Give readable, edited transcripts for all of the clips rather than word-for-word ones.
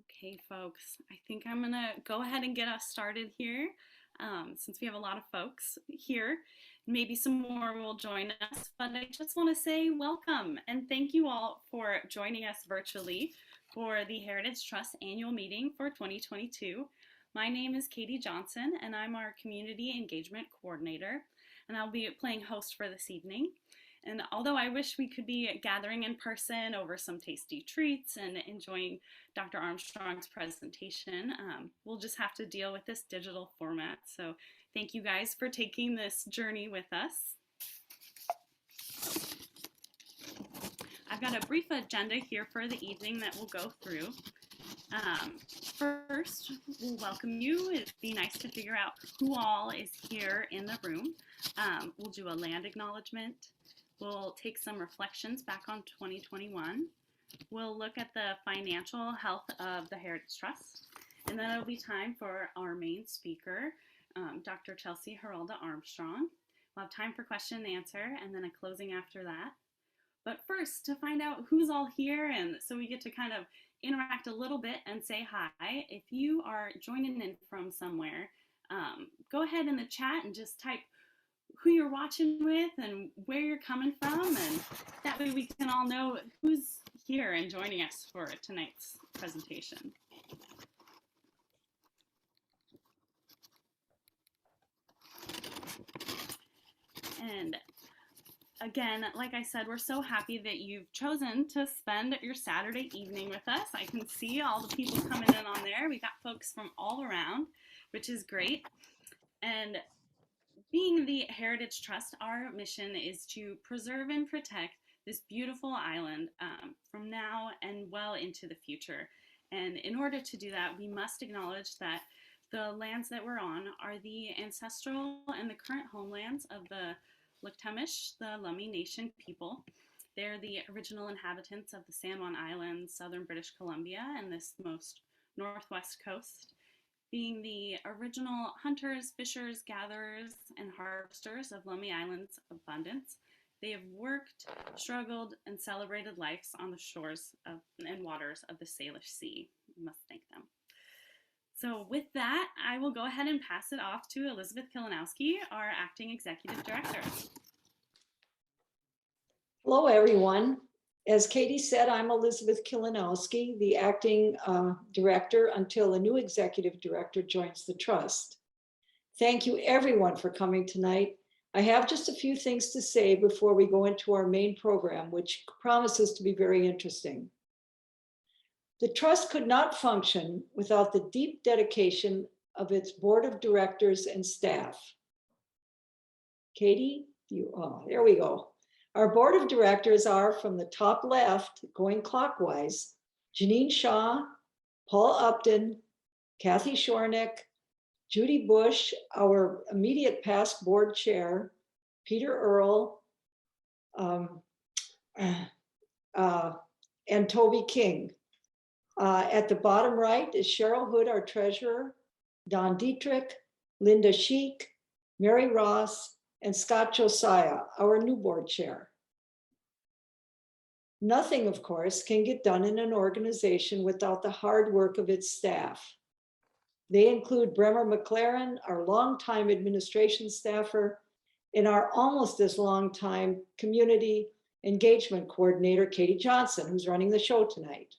Okay, folks, I think I'm gonna go ahead and get us started here since we have a lot of folks here. Maybe some more will join us, but I just want to say welcome and thank you all for joining us virtually for the Heritage Trust annual meeting for 2022. My name is Katie Johnson and I'm our Community Engagement Coordinator, and I'll be playing host for this evening. And although I wish we could be gathering in person over some tasty treats and enjoying Dr. Armstrong's presentation, we'll just have to deal with this digital format. So thank you guys for taking this journey with us. I've got a brief agenda here for the evening that we'll go through. First, we'll welcome you. It'd be nice to figure out who all is here in the room. We'll do a land acknowledgement. We'll take some reflections back on 2021. We'll look at the financial health of the Heritage Trust. And then it'll be time for our main speaker, Dr. Chelsey Geralda Armstrong. We'll have time for question and answer and then a closing after that. But first, to find out who's all here and so we get to kind of interact a little bit and say hi, if you are joining in from somewhere, go ahead in the chat and just type who you're watching with and where you're coming from, and that way we can all know who's here and joining us for tonight's presentation. And again, like I said, we're so happy that you've chosen to spend your Saturday evening with us. I can see all the people coming in on there. We got folks from all around, which is great. And being the Heritage Trust, our mission is to preserve and protect this beautiful island from now and well into the future. And in order to do that, we must acknowledge that the lands that we're on are the ancestral and the current homelands of the Ts'msyen, the Lummi Nation people. They're the original inhabitants of the San Juan Islands, southern British Columbia, and this most northwest coast, being the original hunters, fishers, gatherers, and harvesters of Lummi Island's abundance. They have worked, struggled, and celebrated lives on the shores and waters of the Salish Sea. We must thank them. So with that, I will go ahead and pass it off to Elizabeth Kilinowski, our Acting Executive Director. Hello, everyone. As Katie said, I'm Elizabeth Kilinowski, the acting director until a new executive director joins the trust. Thank you everyone for coming tonight. I have just a few things to say before we go into our main program, which promises to be very interesting. The trust could not function without the deep dedication of its board of directors and staff. Katie, there we go. Our board of directors are, from the top left, going clockwise, Janine Shaw, Paul Upton, Kathy Shornick, Judy Bush, our immediate past board chair, Peter Earle, and Toby King. At the bottom right is Cheryl Hood, our treasurer, Don Dietrich, Linda Sheik, Mary Ross, and Scott Josiah, our new board chair. Nothing, of course, can get done in an organization without the hard work of its staff. They include Bremer McLaren, our longtime administration staffer, and our almost as long-time community engagement coordinator, Katie Johnson, who's running the show tonight.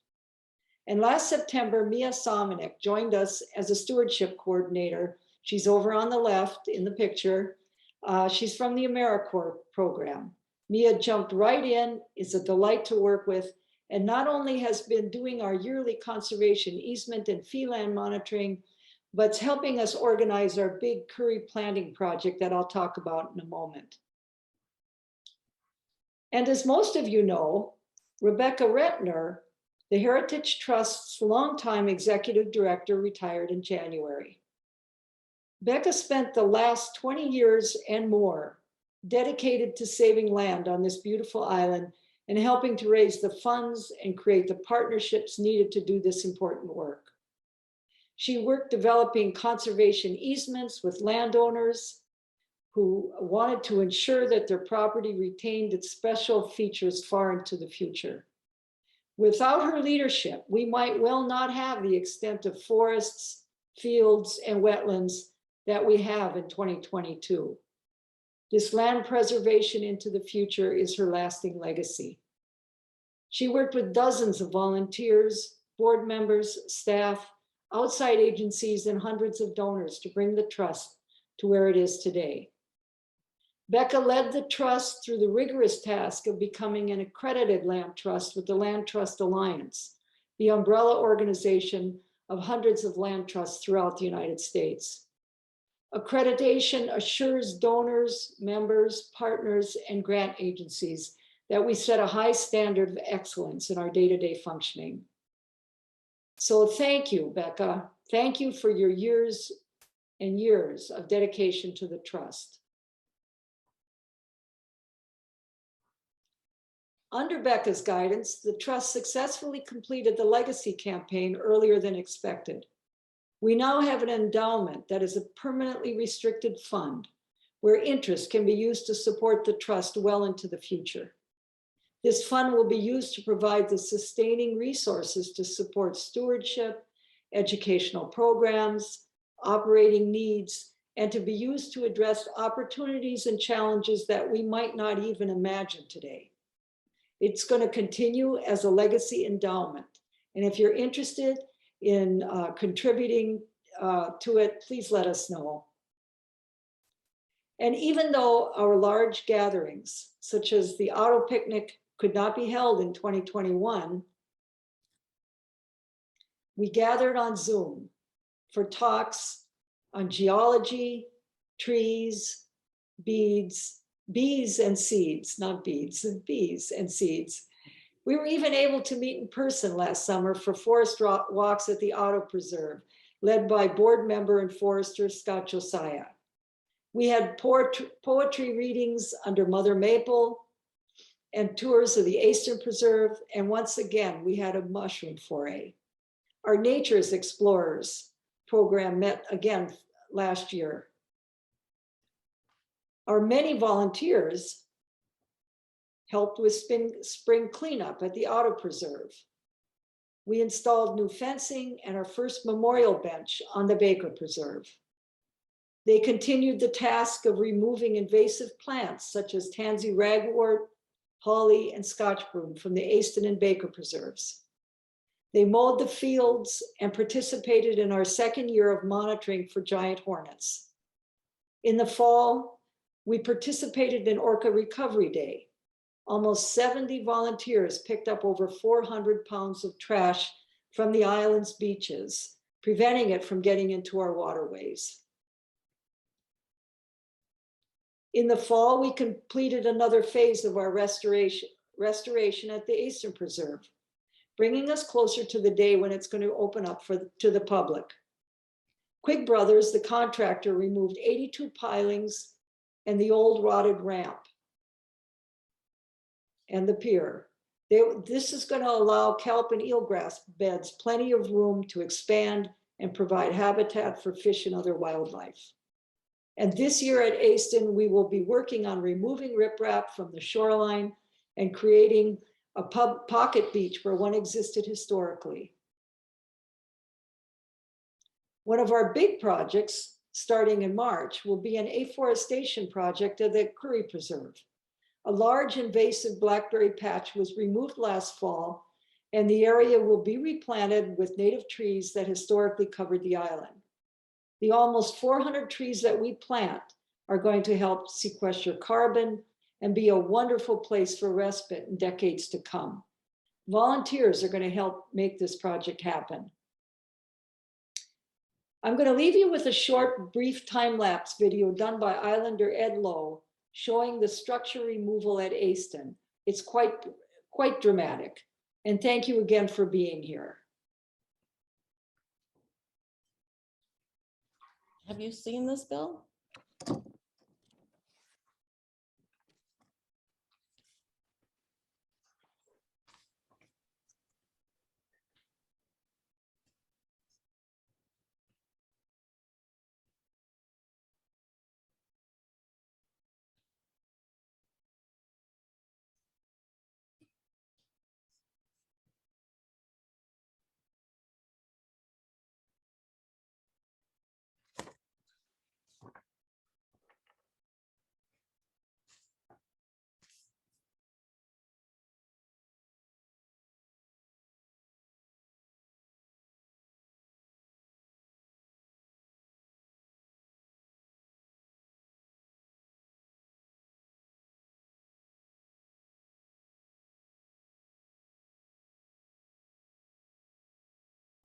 And last September, Mia Somanek joined us as a stewardship coordinator. She's over on the left in the picture. She's from the AmeriCorps program. Mia jumped right in, is a delight to work with, and not only has been doing our yearly conservation easement and fee land monitoring, but helping us organize our big curry planting project that I'll talk about in a moment. And as most of you know, Rebecca Retner, the Heritage Trust's longtime executive director, retired in January. Becca spent the last 20 years and more dedicated to saving land on this beautiful island and helping to raise the funds and create the partnerships needed to do this important work. She worked developing conservation easements with landowners who wanted to ensure that their property retained its special features far into the future. Without her leadership, we might well not have the extent of forests, fields, and wetlands that we have in 2022. This land preservation into the future is her lasting legacy. She worked with dozens of volunteers, board members, staff, outside agencies, and hundreds of donors to bring the trust to where it is today. Becca led the trust through the rigorous task of becoming an accredited land trust with the Land Trust Alliance, the umbrella organization of hundreds of land trusts throughout the United States. Accreditation assures donors, members, partners, and grant agencies that we set a high standard of excellence in our day-to-day functioning. So thank you, Becca. Thank you for your years and years of dedication to the trust. Under Becca's guidance, the trust successfully completed the legacy campaign earlier than expected. We now have an endowment that is a permanently restricted fund where interest can be used to support the trust well into the future. This fund will be used to provide the sustaining resources to support stewardship, educational programs, operating needs, and to be used to address opportunities and challenges that we might not even imagine today. It's going to continue as a legacy endowment. And if you're interested in contributing to it, please let us know. And even though our large gatherings, such as the auto picnic, could not be held in 2021, we gathered on Zoom for talks on geology, trees, bees and seeds, not beads, bees and seeds. We were even able to meet in person last summer for forest walks at the Auto Preserve, led by board member and forester Scott Josiah. We had poetry readings under Mother Maple and tours of the Eastern Preserve. And once again, we had a mushroom foray. Our Nature's Explorers program met again last year. Our many volunteers helped with spring cleanup at the Auto Preserve. We installed new fencing and our first memorial bench on the Baker Preserve. They continued the task of removing invasive plants such as tansy ragwort, holly, and Scotch broom from the Easton and Baker Preserves. They mowed the fields and participated in our second year of monitoring for giant hornets. In the fall, we participated in Orca Recovery Day. Almost 70 volunteers picked up over 400 pounds of trash from the island's beaches, preventing it from getting into our waterways. In the fall, we completed another phase of our restoration at the Eastern Preserve, bringing us closer to the day when it's going to open up to the public. Quigg Brothers, the contractor, removed 82 pilings and the old rotted ramp and the pier. This is going to allow kelp and eelgrass beds plenty of room to expand and provide habitat for fish and other wildlife. And this year at Easton, we will be working on removing riprap from the shoreline and creating a pocket beach where one existed historically. One of our big projects, starting in March, will be an afforestation project at the Curry Preserve. A large invasive blackberry patch was removed last fall, and the area will be replanted with native trees that historically covered the island. The almost 400 trees that we plant are going to help sequester carbon and be a wonderful place for respite in decades to come. Volunteers are going to help make this project happen. I'm going to leave you with a short, brief time-lapse video done by Islander Ed Lowe showing the structure removal at Easton. It's quite dramatic. And thank you again for being here. Have you seen this, Bill?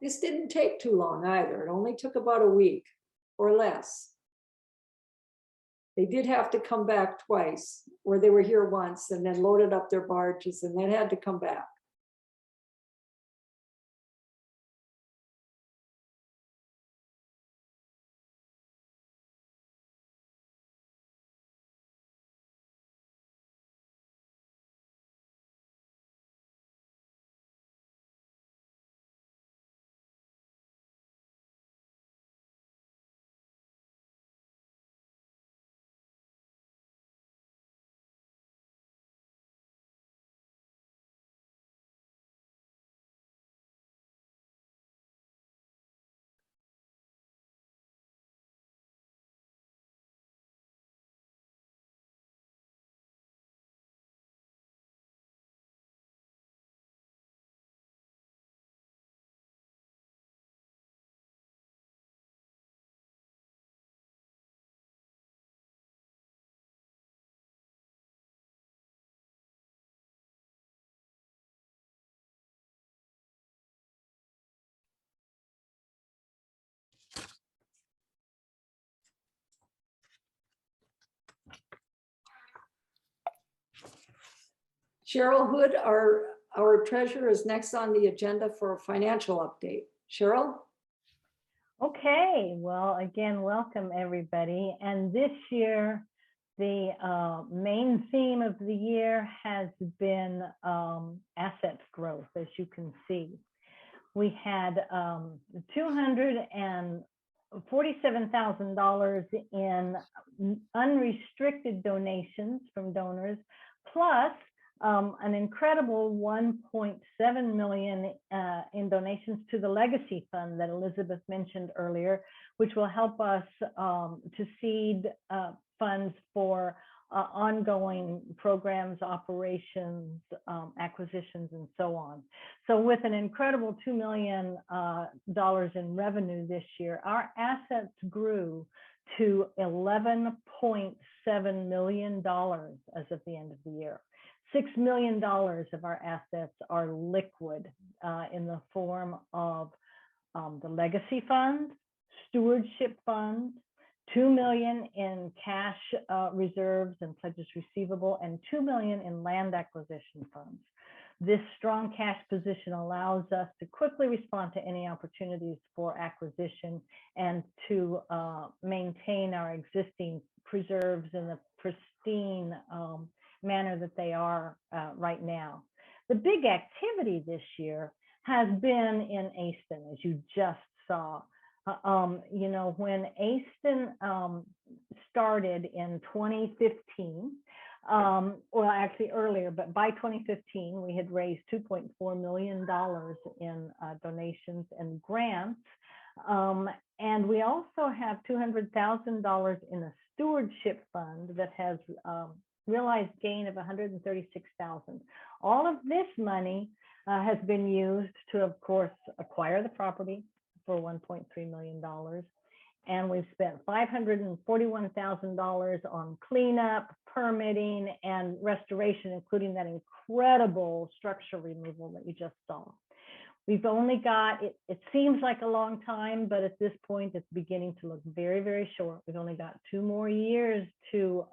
This didn't take too long either. It only took about a week or less. They did have to come back twice, or they were here once and then loaded up their barges and then had to come back. Cheryl Hood, our treasurer, is next on the agenda for a financial update. Cheryl? Okay, well, again, welcome everybody. And this year, the main theme of the year has been assets growth, as you can see. We had $247,000 in unrestricted donations from donors, plus an incredible $1.7 million in donations to the legacy fund that Elizabeth mentioned earlier, which will help us to seed funds for ongoing programs, operations, acquisitions, and so on. So with an incredible $2 million in revenue this year, our assets grew to $11.7 million as of the end of the year. $6 million of our assets are liquid in the form of the legacy fund, stewardship fund, $2 million in cash reserves and pledges receivable, and $2 million in land acquisition funds. This strong cash position allows us to quickly respond to any opportunities for acquisition and to maintain our existing preserves in the pristine manner that they are right now. The big activity this year has been in Easton, as you just saw. You know, when Easton started in 2015, well, actually earlier, but by 2015, we had raised $2.4 million in donations and grants. And we also have $200,000 in a stewardship fund that has realized gain of $136,000. All of this money has been used to, of course, acquire the property for $1.3 million. And we've spent $541,000 on cleanup, permitting, and restoration, including that incredible structure removal that you just saw. We've only got, it seems like a long time, but at this point, it's beginning to look very, very short. We've only got 2 more years to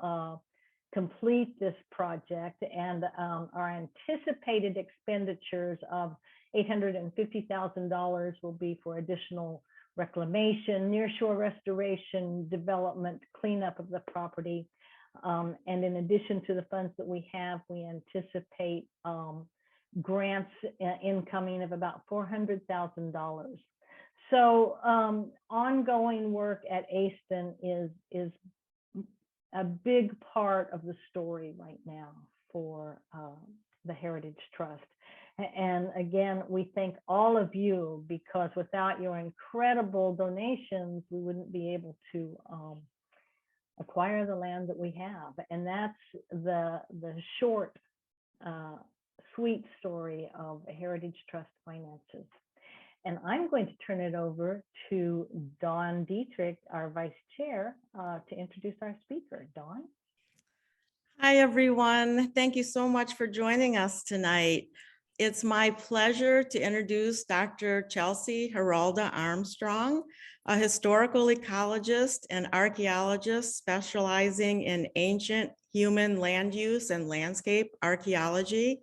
complete this project, and our anticipated expenditures of $850,000 will be for additional reclamation, nearshore restoration, development, cleanup of the property. And in addition to the funds that we have, we anticipate grants incoming of about $400,000. So ongoing work at Easton is a big part of the story right now for the Heritage Trust. And again, we thank all of you, because without your incredible donations, we wouldn't be able to acquire the land that we have. And that's the short, sweet story of Heritage Trust finances. And I'm going to turn it over to Dawn Dietrich, our Vice Chair, to introduce our speaker. Dawn? Hi, everyone. Thank you so much for joining us tonight. It's my pleasure to introduce Dr. Chelsey Geralda Armstrong, a historical ecologist and archaeologist specializing in ancient human land use and landscape archaeology.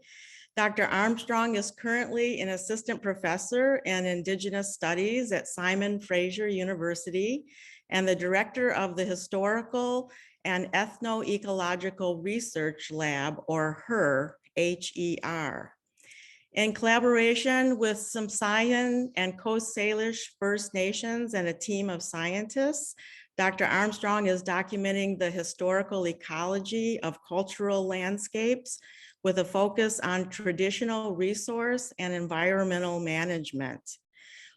Dr. Armstrong is currently an assistant professor in Indigenous Studies at Fraser University and the director of the Historical and Ethnoecological Research Lab, or HER, H-E-R. In collaboration with Ts'msyen and Coast Salish First Nations and a team of scientists, Dr. Armstrong is documenting the historical ecology of cultural landscapes with a focus on traditional resource and environmental management.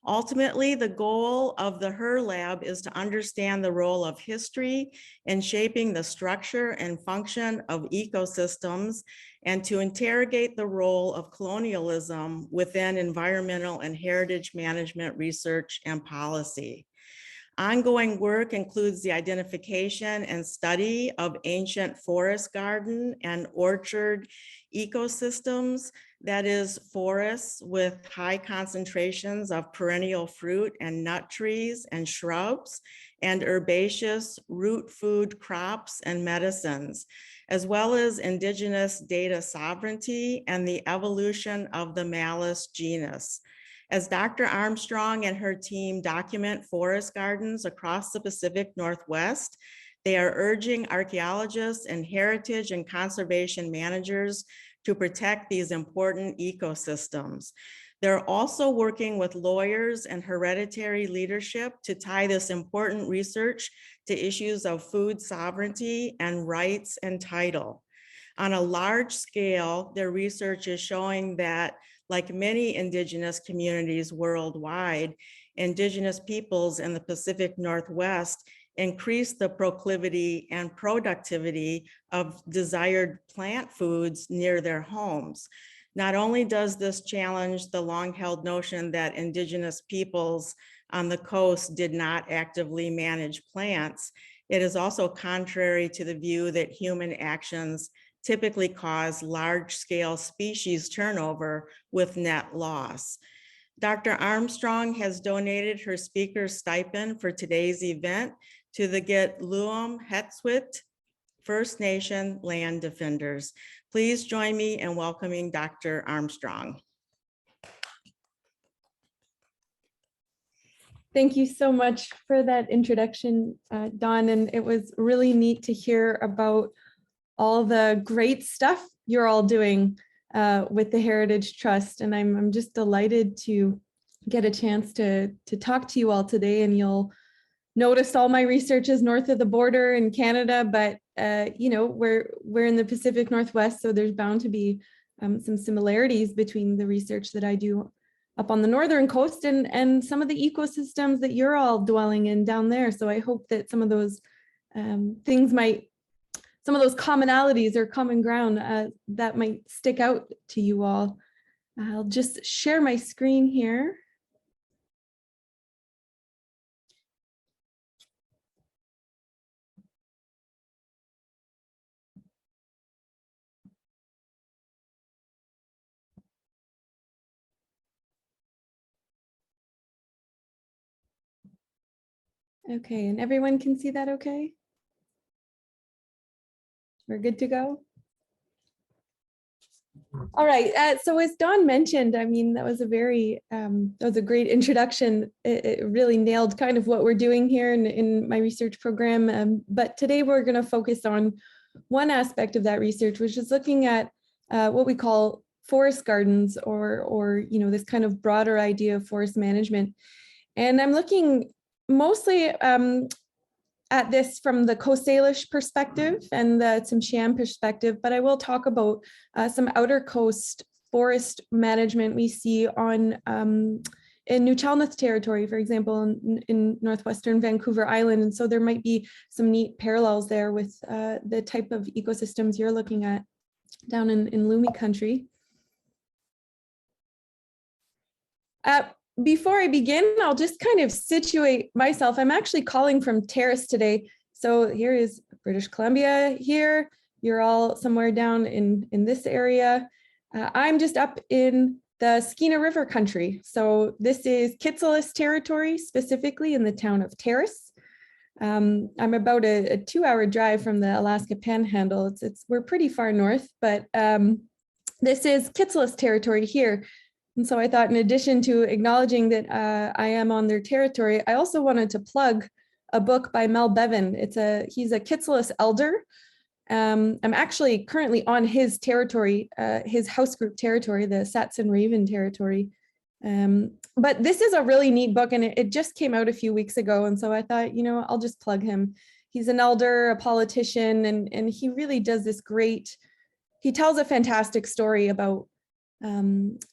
Ultimately, the goal of the HER Lab is to understand the role of history in shaping the structure and function of ecosystems and to interrogate the role of colonialism within environmental and heritage management research and policy. Ongoing work includes the identification and study of ancient forest garden and orchard ecosystems, that is, forests with high concentrations of perennial fruit and nut trees and shrubs, and herbaceous root food crops and medicines, as well as indigenous data sovereignty and the evolution of the Malus genus. As Dr. Armstrong and her team document forest gardens across the Pacific Northwest, they are urging archaeologists and heritage and conservation managers to protect these important ecosystems. They're also working with lawyers and hereditary leadership to tie this important research to issues of food sovereignty and rights and title. On a large scale, their research is showing that, like many indigenous communities worldwide, indigenous peoples in the Pacific Northwest increase the proclivity and productivity of desired plant foods near their homes. Not only does this challenge the long-held notion that indigenous peoples on the coast did not actively manage plants, it is also contrary to the view that human actions typically cause large-scale species turnover with net loss. Dr. Armstrong has donated her speaker's stipend for today's event to the Gitluum Hetswit First Nation land defenders. Please join me in welcoming Dr. Armstrong. Thank you so much for that introduction, Dawn, and it was really neat to hear about all the great stuff you're all doing with the Heritage Trust. And I'm just delighted to get a chance to talk to you all today. And you'll notice all my research is north of the border in Canada, but you know, we're in the Pacific Northwest, so there's bound to be some similarities between the research that I do up on the northern coast and some of the ecosystems that you're all dwelling in down there. So I hope that some of those some of those commonalities or common ground that might stick out to you all. I'll just share my screen here. Okay, and everyone can see that okay? We're good to go? All right, so as Dawn mentioned, I mean, that was a great introduction. It really nailed kind of what we're doing here in my research program. But today we're going to focus on one aspect of that research, which is looking at what we call forest gardens, or you know, this kind of broader idea of forest management. And I'm looking mostly at this from the Coast Salish perspective and the Ts'msyen perspective, but I will talk about some outer coast forest management we see on in New Chalmers territory, for example, in northwestern Vancouver Island. And so there might be some neat parallels there with the type of ecosystems you're looking at down in Lumi country. Before I begin, I'll just kind of situate myself. I'm actually calling from Terrace today. So here is British Columbia here. You're all somewhere down in this area. I'm just up in the Skeena River country. So this is Kitsilus territory, specifically in the town of Terrace. I'm about a 2-hour drive from the Alaska Panhandle. We're pretty far north, but this is Kitsilus territory here. And so I thought, in addition to acknowledging that I am on their territory, I also wanted to plug a book by Mel Bevan. He's a Kitsilus elder. I'm actually currently on his territory, his house group territory, the Ts'msyen Raven territory. But this is a really neat book, and it just came out a few weeks ago. And so I thought, I'll just plug him. He's an elder, a politician, and he really does this he tells a fantastic story about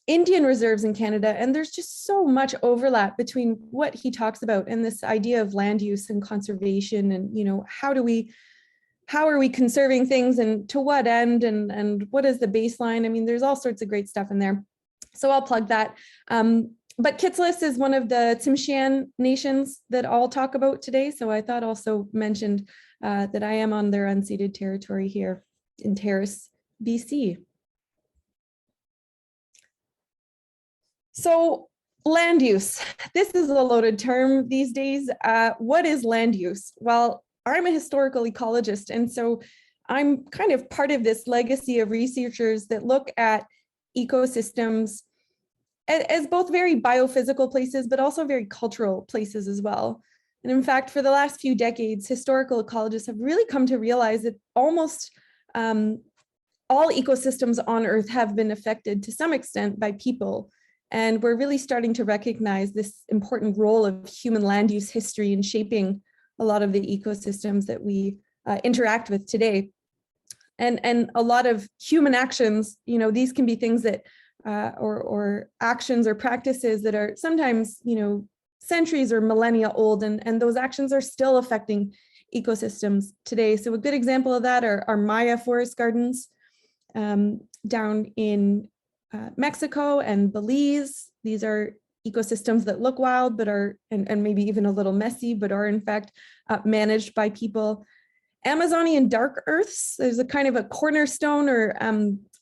Indian reserves in Canada. And there's just so much overlap between what he talks about and this idea of land use and conservation, and, how are we conserving things and to what end, and what is the baseline? I mean, there's all sorts of great stuff in there. So I'll plug that. But Kitsilus is one of the Ts'msyen nations that I'll talk about today. So I thought also mentioned that I am on their unceded territory here in Terrace, BC. So land use, this is a loaded term these days. What is land use? Well, I'm a historical ecologist, and so I'm kind of part of this legacy of researchers that look at ecosystems as both very biophysical places, but also very cultural places as well. And in fact, for the last few decades, historical ecologists have really come to realize that almost all ecosystems on Earth have been affected to some extent by people. And we're really starting to recognize this important role of human land use history in shaping a lot of the ecosystems that we interact with today. And a lot of human actions, these can be things that, or actions or practices that are sometimes, centuries or millennia old, and those actions are still affecting ecosystems today. So a good example of that are Maya forest gardens down in Mexico and Belize. These are ecosystems that look wild, but are, and maybe even a little messy, but are in fact managed by people. Amazonian dark earths, there's a kind of a cornerstone or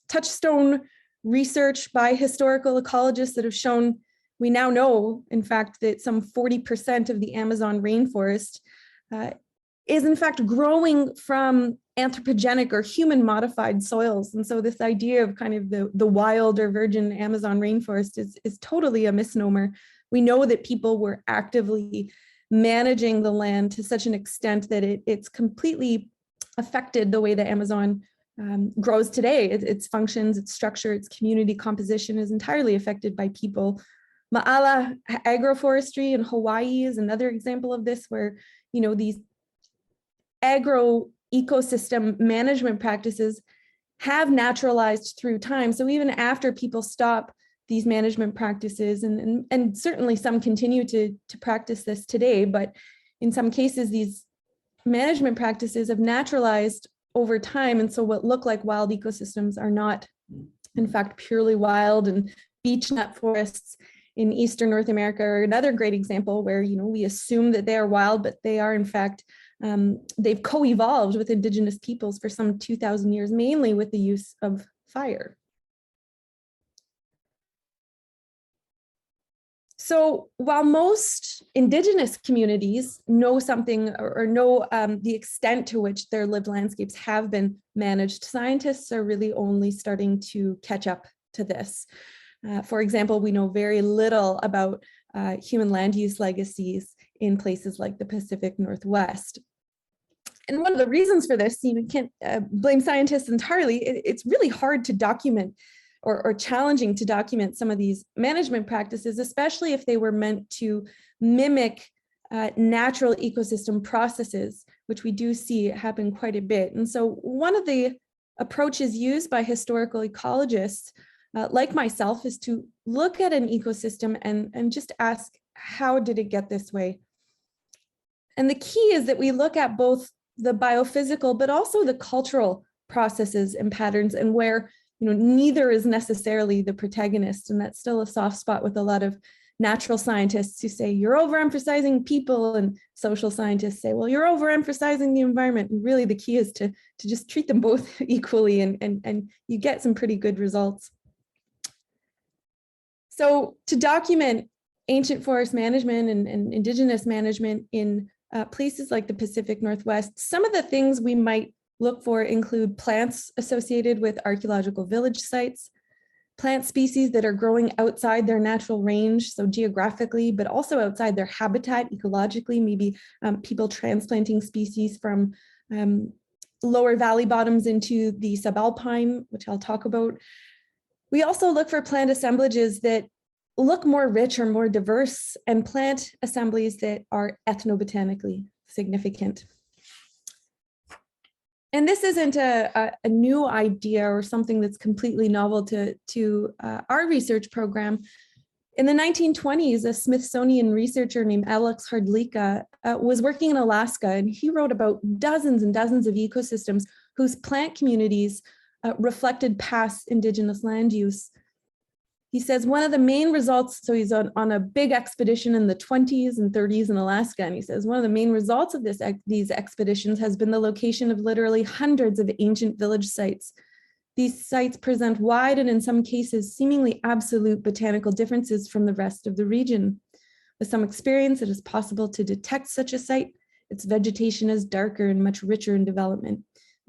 touchstone research by historical ecologists that have shown, we now know, in fact, that some 40% of the Amazon rainforest is in fact growing from anthropogenic or human modified soils. And so this idea of kind of the wild or virgin Amazon rainforest is totally a misnomer. We know that people were actively managing the land to such an extent that it's completely affected the way the Amazon grows today. Its functions, its structure, its community composition is entirely affected by people. Ma'ala agroforestry in Hawaii is another example of this, where these agro ecosystem management practices have naturalized through time. So even after people stop these management practices, and certainly some continue to practice this today, but in some cases these management practices have naturalized over time. And so what look like wild ecosystems are not, in fact, purely wild. And beech nut forests in Eastern North America are another great example where, we assume that they are wild, but they are in fact, they've co-evolved with Indigenous peoples for some 2,000 years, mainly with the use of fire. So while most Indigenous communities know something or know the extent to which their lived landscapes have been managed, scientists are really only starting to catch up to this. For example, we know very little about human land use legacies in places like the Pacific Northwest. And one of the reasons for this, you can't blame scientists entirely. It's really hard to document or challenging to document some of these management practices, especially if they were meant to mimic natural ecosystem processes, which we do see happen quite a bit. And so one of the approaches used by historical ecologists, like myself, is to look at an ecosystem and just ask, how did it get this way? And the key is that we look at both the biophysical, but also the cultural processes and patterns, and where neither is necessarily the protagonist. And that's still a soft spot with a lot of natural scientists who say you're overemphasizing people, and social scientists say, well, you're overemphasizing the environment. And really the key is to just treat them both equally, and you get some pretty good results. So to document ancient forest management and Indigenous management in places like the Pacific Northwest, some of the things we might look for include plants associated with archaeological village sites, plant species that are growing outside their natural range, so geographically, but also outside their habitat ecologically, maybe people transplanting species from lower valley bottoms into the subalpine, which I'll talk about. We also look for plant assemblages that look more rich or more diverse, and plant assemblies that are ethnobotanically significant. And this isn't a new idea or something that's completely novel to our research program. In the 1920s, a Smithsonian researcher named Alex Hrdlicka was working in Alaska, and he wrote about dozens and dozens of ecosystems whose plant communities reflected past Indigenous land use. He says one of the main results, so he's on a big expedition in the 20s and 30s in Alaska, and he says one of the main results of these expeditions has been the location of literally hundreds of ancient village sites. These sites present wide and in some cases seemingly absolute botanical differences from the rest of the region. With some experience, it is possible to detect such a site. Its vegetation is darker and much richer in development.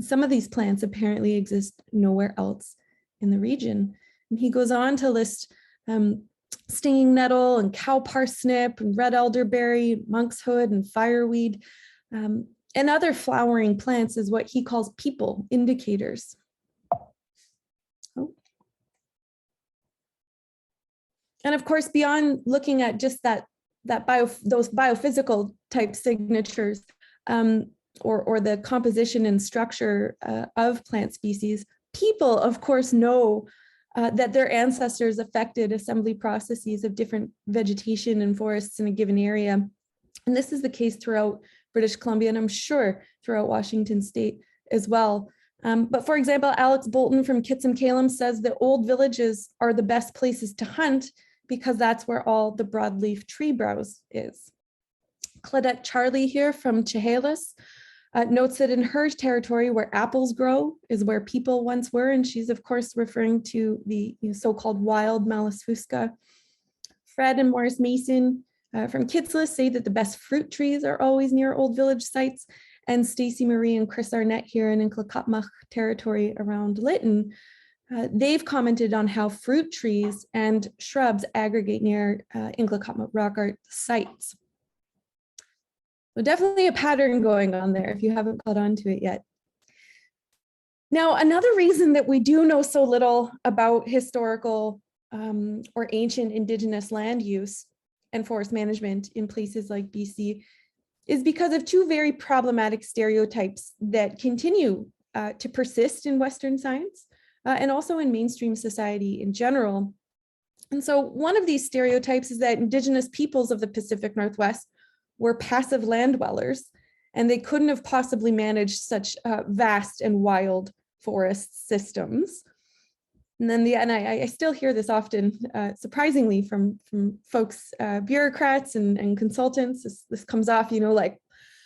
Some of these plants apparently exist nowhere else in the region. And he goes on to list stinging nettle and cow parsnip and red elderberry, monkshood and fireweed, and other flowering plants as what he calls people indicators. Oh. And of course, beyond looking at just those biophysical type signatures or the composition and structure of plant species, people of course know that their ancestors affected assembly processes of different vegetation and forests in a given area. And this is the case throughout British Columbia, and I'm sure throughout Washington State as well. But for example, Alex Bolton from Kitsim-Kalem says that old villages are the best places to hunt because that's where all the broadleaf tree browse is. Claudette Charlie here from Chehalis notes that in her territory where apples grow is where people once were, and she's of course referring to the so-called wild Malus fusca. Fred and Morris Mason from Kitsilus say that the best fruit trees are always near old village sites, and Stacy Marie and Chris Arnett here in Inklakatmach territory around Lytton, they've commented on how fruit trees and shrubs aggregate near Inklakatmach rock art sites. So definitely a pattern going on there if you haven't caught on to it yet. Now, another reason that we do know so little about historical or ancient Indigenous land use and forest management in places like BC is because of two very problematic stereotypes that continue to persist in Western science and also in mainstream society in general. And so one of these stereotypes is that Indigenous peoples of the Pacific Northwest were passive land dwellers, and they couldn't have possibly managed such vast and wild forest systems. And then I still hear this often, surprisingly, from folks, bureaucrats and consultants. This comes off, like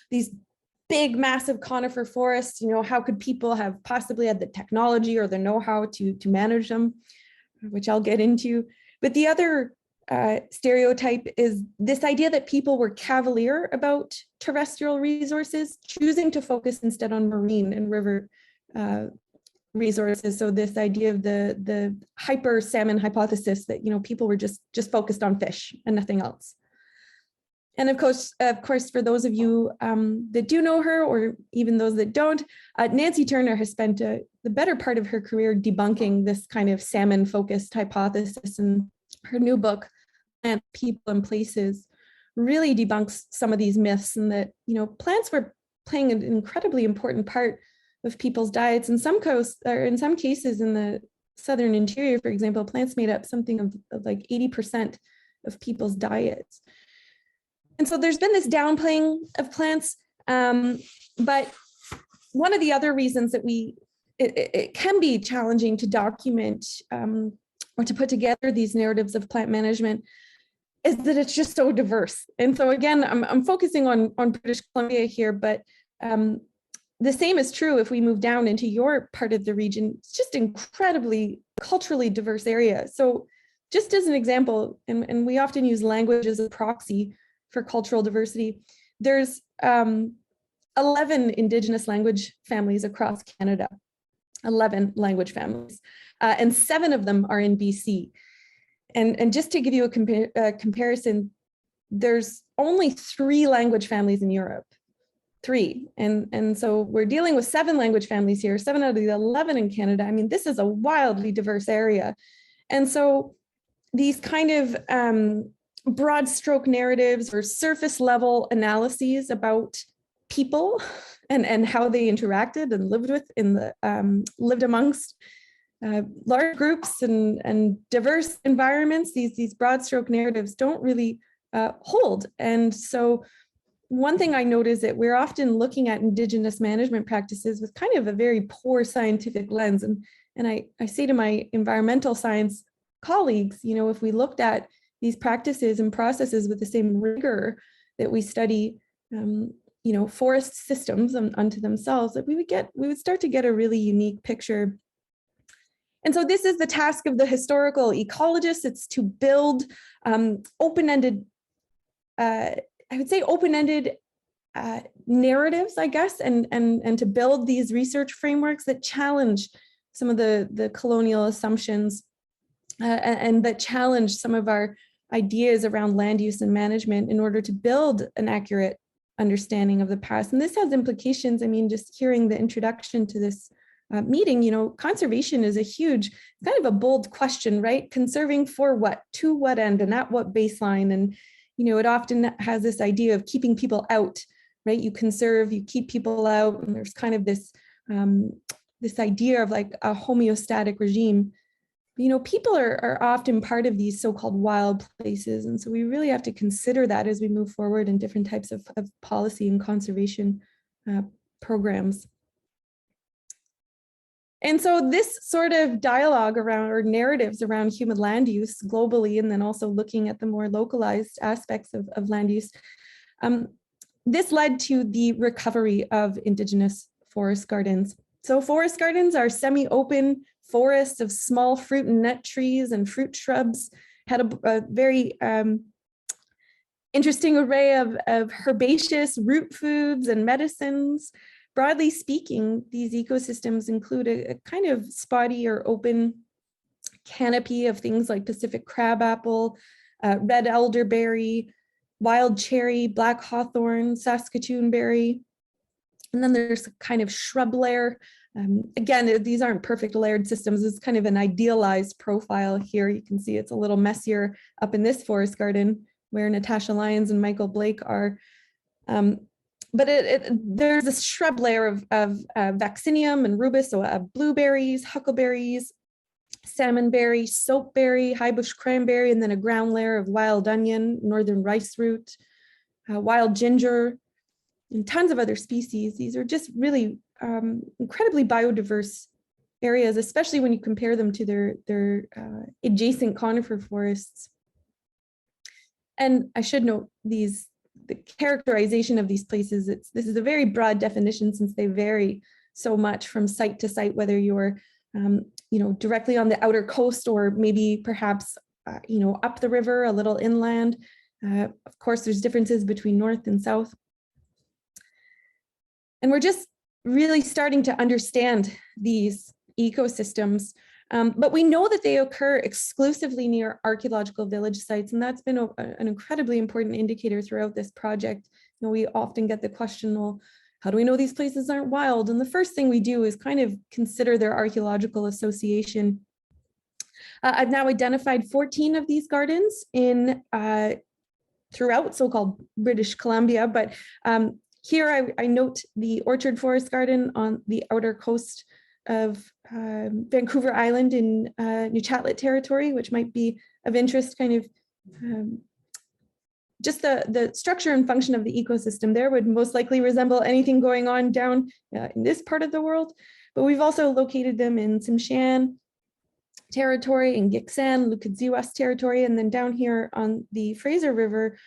these big, massive conifer forests. How could people have possibly had the technology or the know-how to manage them, which I'll get into. But the other stereotype is this idea that people were cavalier about terrestrial resources, choosing to focus instead on marine and river resources. So this idea of the hyper salmon hypothesis that people were just focused on fish and nothing else. And of course, for those of you that do know her, or even those that don't, Nancy Turner has spent the better part of her career debunking this kind of salmon-focused hypothesis, and her new book, Plants, People, and Places, really debunks some of these myths, and that plants were playing an incredibly important part of people's diets. In some cases in the southern interior, for example, plants made up something of like 80% of people's diets. And so there's been this downplaying of plants, but one of the other reasons that it can be challenging to document or to put together these narratives of plant management is that it's just so diverse. And so again, I'm focusing on British Columbia here, but the same is true if we move down into your part of the region. It's just incredibly culturally diverse area. So just as an example, and we often use language as a proxy for cultural diversity, there's 11 Indigenous language families across Canada, 11 language families, and 7 of them are in BC. And just to give you a comparison, there's only 3 language families in Europe, 3. And so we're dealing with 7 language families here, 7 out of the 11 in Canada. I mean, this is a wildly diverse area. And so these kind of broad stroke narratives or surface level analyses about people and how they interacted and lived with in the lived amongst large groups and diverse environments, these broad stroke narratives don't really hold. And so one thing I notice that we're often looking at Indigenous management practices with kind of a very poor scientific lens. And I say to my environmental science colleagues, you know, if we looked at these practices and processes with the same rigor that we study, you know, forest systems unto themselves, that we would start to get a really unique picture. And so this is the task of the historical ecologist. It's to build open-ended, I would say open-ended narratives, I guess, and to build these research frameworks that challenge some of the colonial assumptions and that challenge some of our ideas around land use and management in order to build an accurate understanding of the past. And this has implications. I mean, just hearing the introduction to this meeting, you know, conservation is a huge, kind of a bold question, right? Conserving for what, to what end, and at what baseline? And, you know, it often has this idea of keeping people out, right? You conserve, you keep people out, and there's kind of this, this idea of like a homeostatic regime. You know, people are often part of these so-called wild places. And so we really have to consider that as we move forward in different types of policy and conservation programs. And so this sort of dialogue around, or narratives around human land use globally, and then also looking at the more localized aspects of land use, this led to the recovery of Indigenous forest gardens. So forest gardens are semi-open forests of small fruit and nut trees and fruit shrubs, had a very interesting array of herbaceous root foods and medicines. Broadly speaking, these ecosystems include a kind of spotty or open canopy of things like Pacific crabapple, red elderberry, wild cherry, black hawthorn, Saskatoon berry. And then there's a kind of shrub layer. Again, these aren't perfect layered systems. It's kind of an idealized profile here. You can see it's a little messier up in this forest garden where Natasha Lyons and Michael Blake are. But there's a shrub layer of vaccinium and rubus, so blueberries, huckleberries, salmonberry, soapberry, high bush cranberry, and then a ground layer of wild onion, northern rice root, wild ginger, and tons of other species. These are just really incredibly biodiverse areas, especially when you compare them to their adjacent conifer forests. And I should note the characterization of these places, this is a very broad definition since they vary so much from site to site, whether you're you know, directly on the outer coast or maybe perhaps you know, up the river, a little inland. Of course, there's differences between north and south. And we're just really starting to understand these ecosystems, but we know that they occur exclusively near archaeological village sites, and that's been an incredibly important indicator throughout this project. You know, we often get the question, well, how do we know these places aren't wild? And the first thing we do is kind of consider their archaeological association. I've now identified 14 of these gardens in throughout so-called British Columbia, but here I note the Orchard Forest Garden on the outer coast of Vancouver Island in Nuchatlit territory, which might be of interest, kind of just the structure and function of the ecosystem there would most likely resemble anything going on down in this part of the world. But we've also located them in Ts'msyen territory, in Gitxsan, Lukadziwas territory, and then down here on the Fraser River,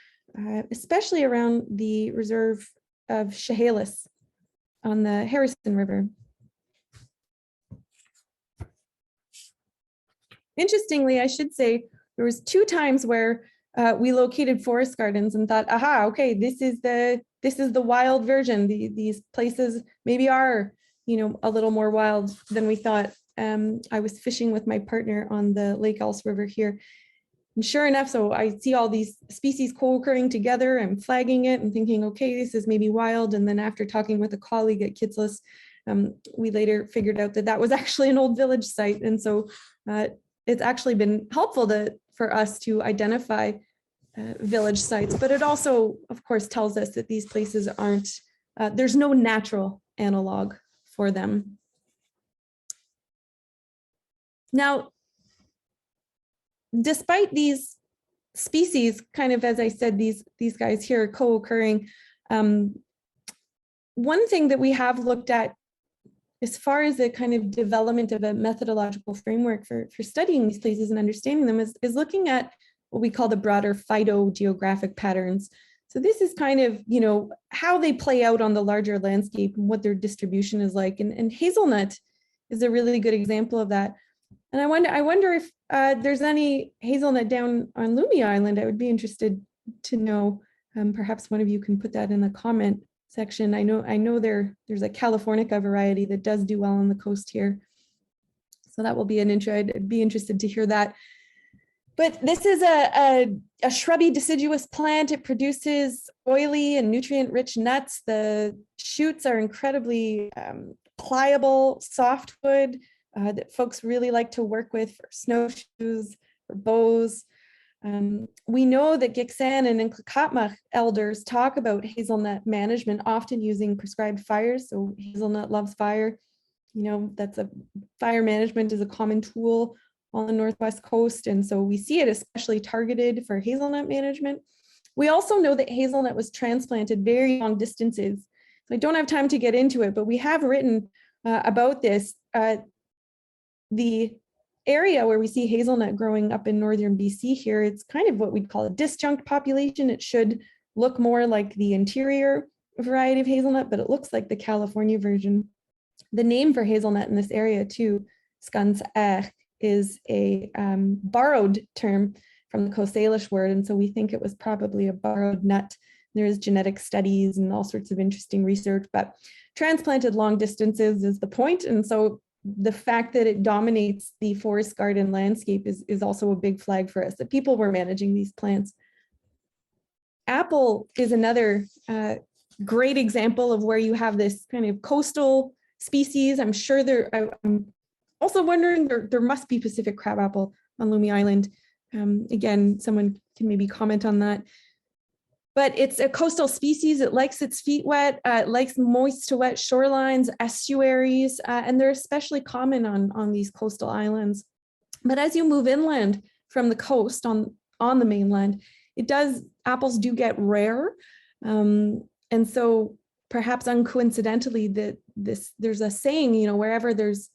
especially around the reserve of Chehalis on the Harrison River. Interestingly, I should say, there was 2 times where we located forest gardens and thought, aha, okay, this is the wild version. These places maybe are, you know, a little more wild than we thought. I was fishing with my partner on the Lake Else River here. And sure enough, so I see all these species co-occurring together. I'm flagging it and thinking, okay, this is maybe wild. And then after talking with a colleague at Kitsilus, we later figured out that that was actually an old village site. And so it's actually been helpful for us to identify village sites, but it also, of course, tells us that these places aren't, there's no natural analog for them. Now, despite these species, kind of, as I said, these guys here are co-occurring, one thing that we have looked at as far as the kind of development of a methodological framework for studying these places and understanding them is looking at what we call the broader phytogeographic patterns. So this is kind of, you know, how they play out on the larger landscape and what their distribution is like. And hazelnut is a really good example of that. And I wonder if there's any hazelnut down on Lumi Island. I would be interested to know. Perhaps one of you can put that in the comment section. I know there's a Californica variety that does do well on the coast here. So that will be an intro. I'd be interested to hear that. But this is a shrubby deciduous plant. It produces oily and nutrient-rich nuts. The shoots are incredibly pliable, softwood that folks really like to work with for snowshoes, for bows. We know that Gitxsan and Nklakatmach elders talk about hazelnut management, often using prescribed fires. So hazelnut loves fire. You know, fire management is a common tool on the Northwest coast. And so we see it especially targeted for hazelnut management. We also know that hazelnut was transplanted very long distances. So I don't have time to get into it, but we have written about this. The area where we see hazelnut growing up in northern BC here, it's kind of what we'd call a disjunct population. It should look more like the interior variety of hazelnut, but it looks like the California version. The name for hazelnut in this area too, Ts'msyen, is a borrowed term from the Salish word. And so we think it was probably a borrowed nut. There's genetic studies and all sorts of interesting research, but transplanted long distances is the point. And so the fact that it dominates the forest garden landscape is also a big flag for us, that people were managing these plants. Apple is another great example of where you have this kind of coastal species. I'm sure I'm also wondering, there must be Pacific crabapple on Lumi Island. Again, someone can maybe comment on that. But it's a coastal species. It likes its feet wet. It likes moist to wet shorelines, estuaries, and they're especially common on these coastal islands. But as you move inland from the coast on the mainland, apples do get rare. And so perhaps uncoincidentally, there's a saying, you know, wherever there's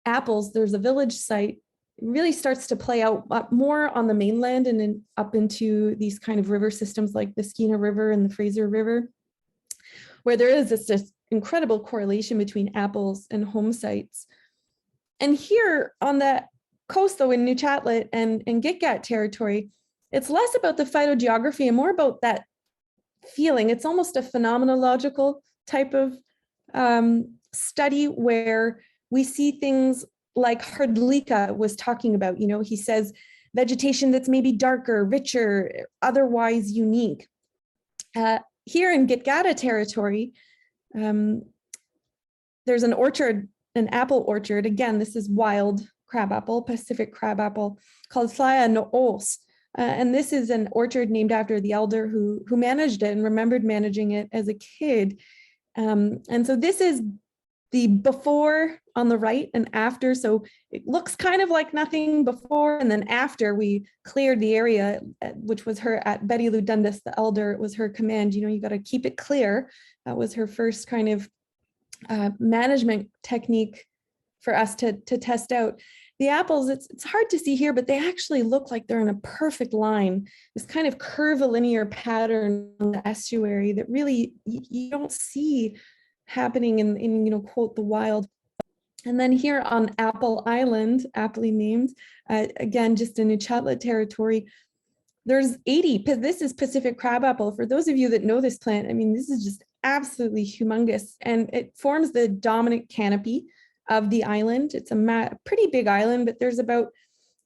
apples, there's a village site. It really starts to play out more on the mainland and then up into these kind of river systems like the Skeena River and the Fraser River, where there is this incredible correlation between apples and home sites. And here on the coast, though, in Nuchatlet and Gitgat territory, it's less about the phytogeography and more about that feeling. It's almost a phenomenological type of study where we see things like Hrdlicka was talking about. You know, he says vegetation that's maybe darker, richer, otherwise unique. Here in Gitgata territory, there's an orchard, an apple orchard. Again, this is wild crabapple, Pacific crabapple, called Flaya No'os. And this is an orchard named after the elder who managed it and remembered managing it as a kid. And so this is the before on the right and after. So it looks kind of like nothing before, and then after we cleared the area, which was her at Betty Lou Dundas, the elder, it was her command, you know, you got to keep it clear. That was her first kind of management technique for us to test out. The apples, it's hard to see here, but they actually look like they're in a perfect line, this kind of curvilinear pattern on the estuary that really you don't see happening in you know, quote, the wild. And then here on Apple Island, aptly named, again, just in Uchatla territory, there's 80, this is Pacific crabapple. For those of you that know this plant, I mean, this is just absolutely humongous, and it forms the dominant canopy of the island. It's a pretty big island, but there's about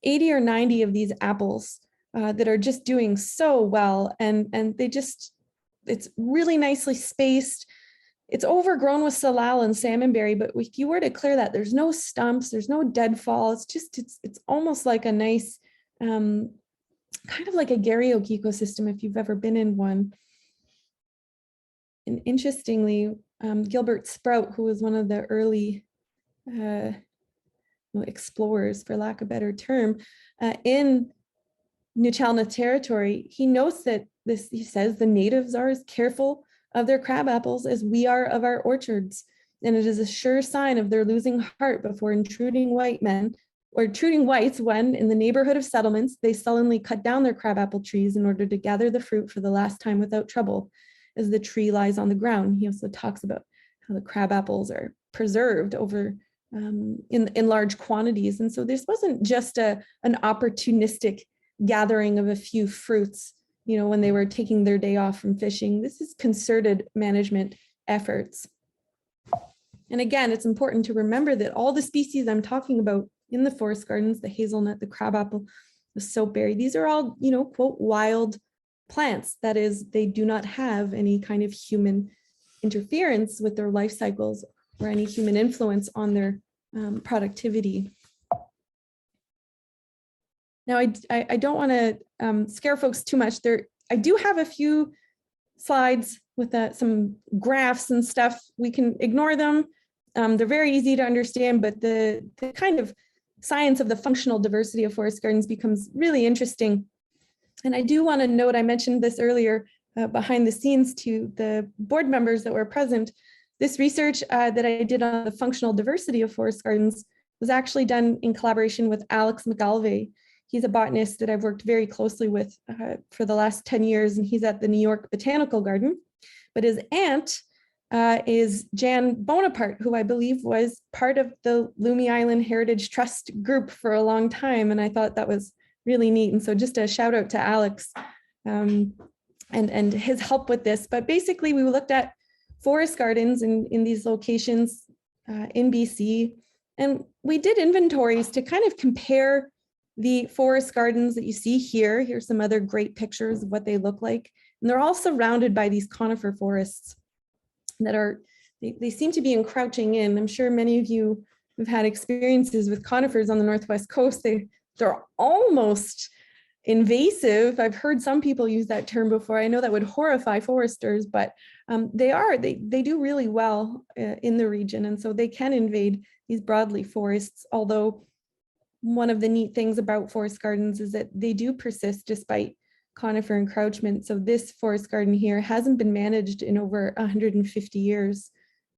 80 or 90 of these apples that are just doing so well. And they just, it's really nicely spaced. It's overgrown with salal and salmonberry, but if you were to clear that, there's no stumps, there's no deadfall. It's just, it's almost like a nice, kind of like a Gary Oak ecosystem if you've ever been in one. And interestingly, Gilbert Sprout, who was one of the early explorers, for lack of a better term, in Uchatla territory, he notes that he says the natives are as careful of their crab apples as we are of our orchards. And it is a sure sign of their losing heart before intruding white men or intruding whites when, in the neighborhood of settlements, they sullenly cut down their crabapple trees in order to gather the fruit for the last time without trouble, as the tree lies on the ground. He also talks about how the crab apples are preserved over in large quantities. And so this wasn't just an opportunistic gathering of a few fruits, you know, when they were taking their day off from fishing. This is concerted management efforts. And again, it's important to remember that all the species I'm talking about in the forest gardens, the hazelnut, the crabapple, the soapberry, these are all, you know, quote, wild plants. That is, they do not have any kind of human interference with their life cycles or any human influence on their productivity. Now, I don't want to scare folks too much. I do have a few slides with some graphs and stuff. We can ignore them. They're very easy to understand, but the kind of science of the functional diversity of forest gardens becomes really interesting. And I do want to note, I mentioned this earlier behind the scenes to the board members that were present. This research that I did on the functional diversity of forest gardens was actually done in collaboration with Alex McAlvey. He's a botanist that I've worked very closely with for the last 10 years, and he's at the New York Botanical Garden. But his aunt is Jan Bonaparte, who I believe was part of the Lumi Island Heritage Trust group for a long time. And I thought that was really neat. And so just a shout out to Alex and his help with this. But basically, we looked at forest gardens in these locations in BC. And we did inventories to kind of compare the forest gardens that you see here. Here's some other great pictures of what they look like. And they're all surrounded by these conifer forests that are, they seem to be encroaching in. I'm sure many of you have had experiences with conifers on the Northwest coast. They're almost invasive. I've heard some people use that term before. I know that would horrify foresters, but they do really well in the region. And so they can invade these broadleaf forests, although one of the neat things about forest gardens is that they do persist despite conifer encroachment. So this forest garden here hasn't been managed in over 150 years.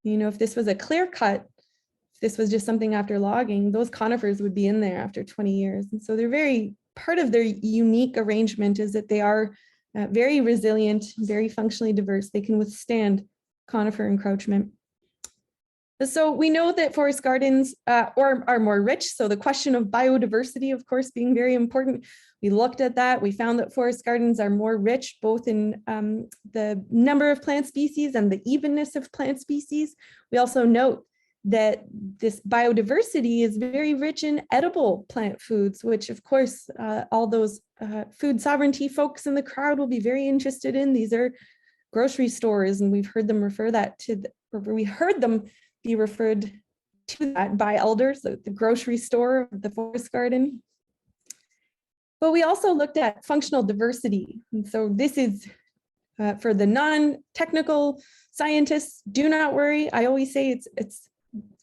You know, if this was a clear cut, if this was just something after logging, those conifers would be in there after 20 years. And so they're part of their unique arrangement is that they are very resilient, very functionally diverse. They can withstand conifer encroachment. So we know that forest gardens are more rich. So the question of biodiversity, of course, being very important. We looked at that. We found that forest gardens are more rich, both in the number of plant species and the evenness of plant species. We also note that this biodiversity is very rich in edible plant foods, which of course, all those food sovereignty folks in the crowd will be very interested in. These are grocery stores, and we've heard them we heard them be referred to that by elders, the grocery store, the forest garden. But we also looked at functional diversity. And so this is for the non-technical scientists, do not worry. I always say it's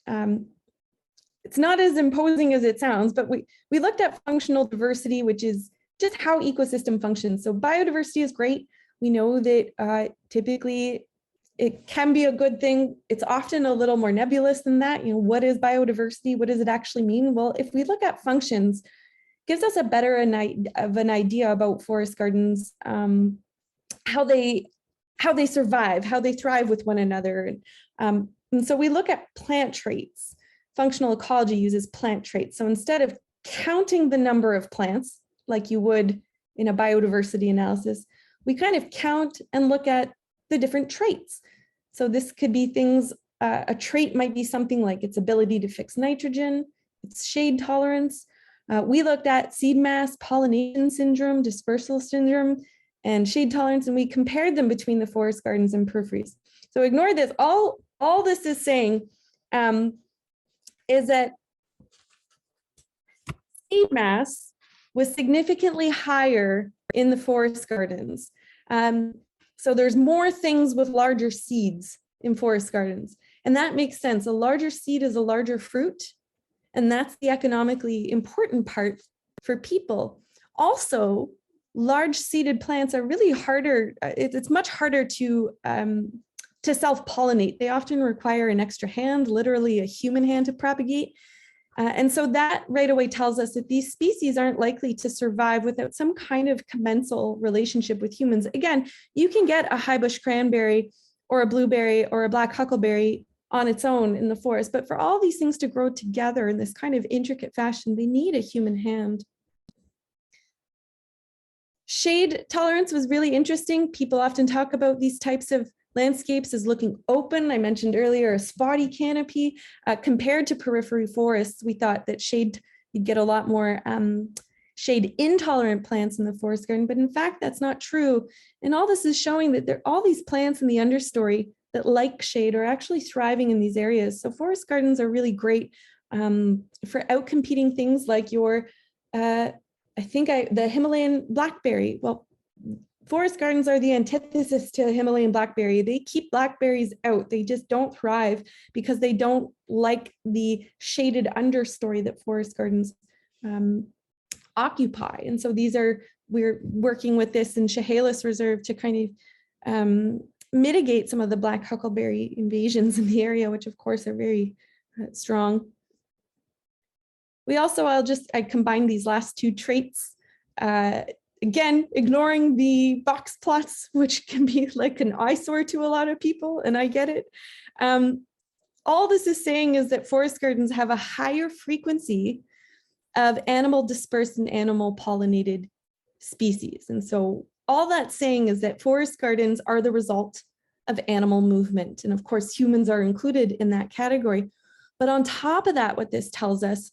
not as imposing as it sounds, but we looked at functional diversity, which is just how ecosystem functions. So biodiversity is great. We know that typically it can be a good thing. It's often a little more nebulous than that. You know, what is biodiversity? What does it actually mean? Well, if we look at functions, it gives us a better of an idea about forest gardens, how they survive, how they thrive with one another. And so we look at plant traits. functional ecology uses plant traits. So instead of counting the number of plants like you would in a biodiversity analysis, we kind of count and look at the different traits. So this could be things, a trait might be something like its ability to fix nitrogen, its shade tolerance. We looked at seed mass, pollination syndrome, dispersal syndrome, and shade tolerance, and we compared them between the forest gardens and peripheries. So ignore this. All this is saying is that seed mass was significantly higher in the forest gardens. So there's more things with larger seeds in forest gardens. And that makes sense. A larger seed is a larger fruit. And that's the economically important part for people. Also, large seeded plants are really harder. It's much harder to self-pollinate. They often require an extra hand, literally a human hand, to propagate. And so that right away tells us that these species aren't likely to survive without some kind of commensal relationship with humans. Again, you can get a high bush cranberry or a blueberry or a black huckleberry on its own in the forest, but for all these things to grow together in this kind of intricate fashion, they need a human hand. Shade tolerance was really interesting. People often talk about these types of landscapes as looking open. I mentioned earlier a spotty canopy. Compared to periphery forests, we thought that shade, you'd get a lot more shade intolerant plants in the forest garden, but in fact, that's not true. And all this is showing that all these plants in the understory that like shade are actually thriving in these areas. So forest gardens are really great for outcompeting things like your, the Himalayan blackberry. Well, forest gardens are the antithesis to Himalayan blackberry. They keep blackberries out. They just don't thrive because they don't like the shaded understory that forest gardens occupy. And so we're working with this in Chehalis Reserve to kind of mitigate some of the black huckleberry invasions in the area, which of course are very strong. We also, I combined these last two traits. Again, ignoring the box plots, which can be like an eyesore to a lot of people, and I get it. All this is saying is that forest gardens have a higher frequency of animal dispersed and animal pollinated species. And so all that's saying is that forest gardens are the result of animal movement. And of course, humans are included in that category. But on top of that, what this tells us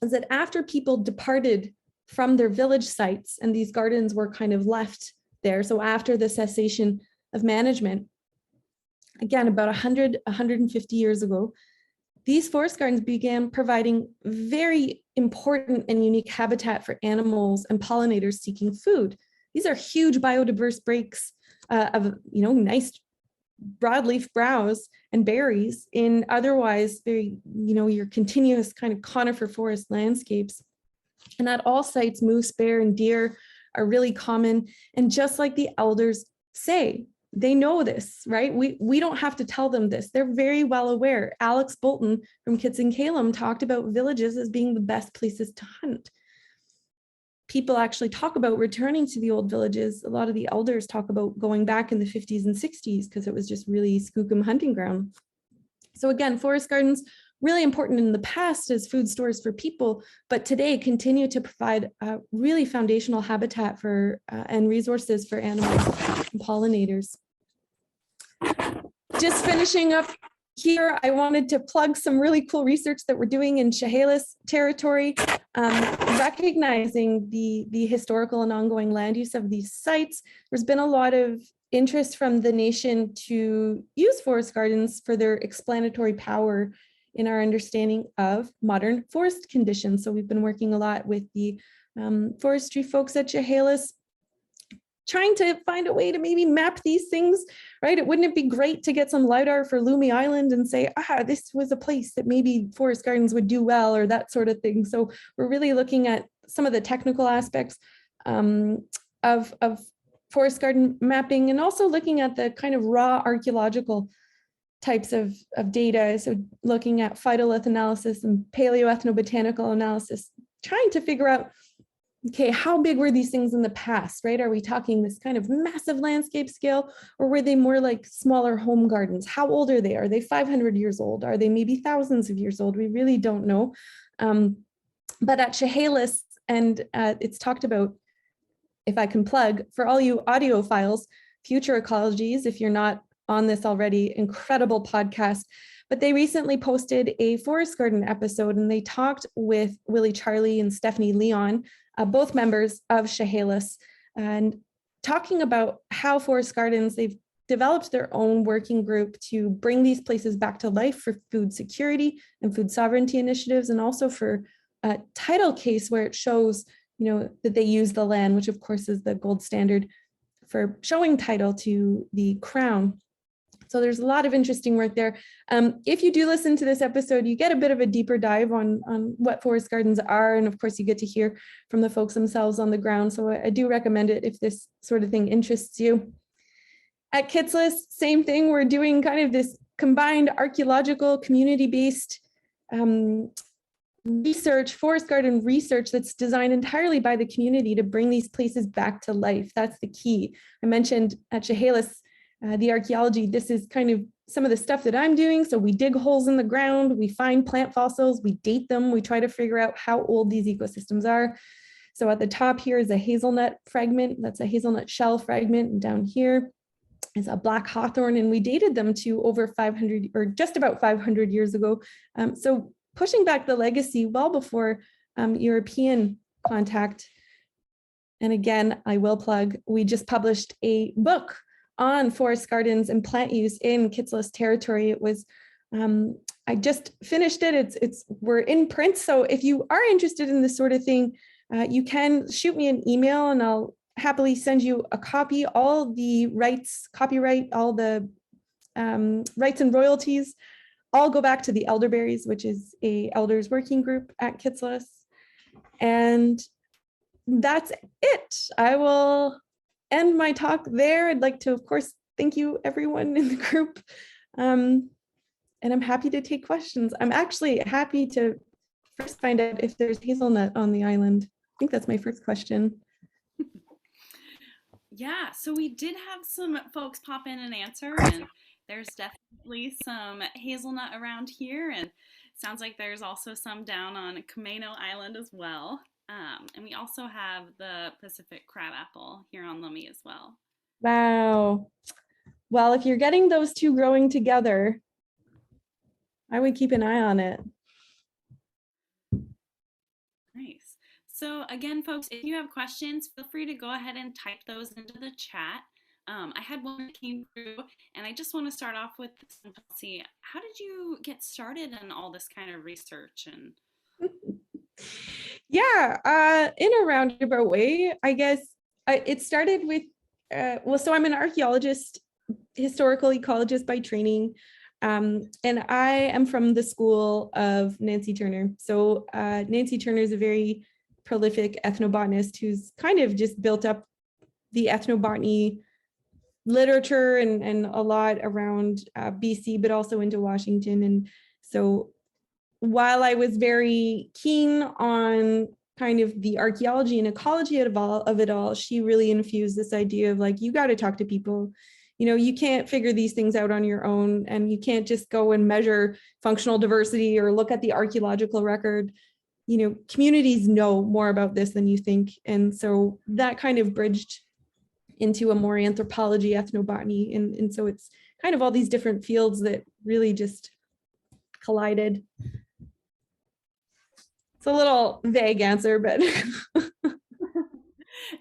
is that after people departed from their village sites and these gardens were kind of left there, so after the cessation of management, again, about 150 years ago, these forest gardens began providing very important and unique habitat for animals and pollinators seeking food. These are huge biodiverse breaks of nice broadleaf browse and berries in otherwise very, your continuous kind of conifer forest landscapes. And at all sites, moose, bear, and deer are really common. And just like the elders say, they know this, right? We don't have to tell them this. They're very well aware. Alex Bolton from Kitsinkalem talked about villages as being the best places to hunt. People actually talk about returning to the old villages. A lot of the elders talk about going back in the 50s and 60s because it was just really skookum hunting ground. So again, forest gardens, really important in the past as food stores for people, but today continue to provide really foundational habitat for and resources for animals and pollinators. Just finishing up here, I wanted to plug some really cool research that we're doing in Chehalis territory, recognizing the historical and ongoing land use of these sites. There's been a lot of interest from the nation to use forest gardens for their explanatory power in our understanding of modern forest conditions. So we've been working a lot with the forestry folks at Chehalis, trying to find a way to maybe map these things, right? Wouldn't it be great to get some LIDAR for Lumi Island and say, this was a place that maybe forest gardens would do well, or that sort of thing. So we're really looking at some of the technical aspects of forest garden mapping, and also looking at the kind of raw archaeological types of data. So looking at phytolith analysis and paleoethnobotanical analysis, trying to figure out okay, how big were these things in the past, right? Are we talking this kind of massive landscape scale, or were they more like smaller home gardens? How old are they? Are they 500 years old? Are they maybe thousands of years old? We really don't know. But at Chehalis, and it's talked about, if I can plug, for all you audiophiles, Future Ecologies, if you're not on this already, incredible podcast. But they recently posted a forest garden episode, and they talked with Willie Charlie and Stephanie Leon, both members of Chehalis, and talking about how forest gardens, they've developed their own working group to bring these places back to life for food security and food sovereignty initiatives, and also for a title case where it shows, that they use the land, which of course is the gold standard for showing title to the crown. So there's a lot of interesting work there. If you do listen to this episode, you get a bit of a deeper dive on what forest gardens are. And of course, you get to hear from the folks themselves on the ground. So I do recommend it if this sort of thing interests you. At Kitsless, same thing. We're doing kind of this combined archaeological, community-based research, forest garden research that's designed entirely by the community to bring these places back to life. That's the key. I mentioned at Chehalis, the archaeology, this is kind of some of the stuff that I'm doing. So we dig holes in the ground, we find plant fossils, we date them, we try to figure out how old these ecosystems are. So at the top here is a hazelnut fragment, that's a hazelnut shell fragment, and down here is a black hawthorn, and we dated them to over 500 or just about 500 years ago. So pushing back the legacy well before European contact. And again, I will plug, we just published a book on forest gardens and plant use in Kitsillas territory. It was, I just finished it. We're in print. So if you are interested in this sort of thing, you can shoot me an email and I'll happily send you a copy. All the rights, copyright, all the rights and royalties all go back to the Elderberries, which is a elders working group at Kitsillas. And that's it. I will end my talk there. I'd like to, of course, thank you everyone in the group. And I'm happy to take questions. I'm actually happy to first find out if there's hazelnut on the island. I think that's my first question. Yeah, so we did have some folks pop in and answer, and there's definitely some hazelnut around here, and sounds like there's also some down on Camano Island as well. And we also have the Pacific crabapple here on Lummi as well. Wow. Well, if you're getting those two growing together, I would keep an eye on it. Nice. So again, folks, if you have questions, feel free to go ahead and type those into the chat. I had one that came through, and I just want to start off with Chelsey. How did you get started in all this kind of research? And yeah, in a roundabout way, I guess it started with, so I'm an archaeologist, historical ecologist by training, and I am from the school of Nancy Turner. So Nancy Turner is a very prolific ethnobotanist who's kind of just built up the ethnobotany literature and a lot around BC, but also into Washington. And so while I was very keen on kind of the archaeology and ecology of it all, she really infused this idea of like, you got to talk to people. You can't figure these things out on your own, and you can't just go and measure functional diversity or look at the archaeological record. Communities know more about this than you think. And so that kind of bridged into a more anthropology, ethnobotany. And so it's kind of all these different fields that really just collided. It's a little vague answer, but.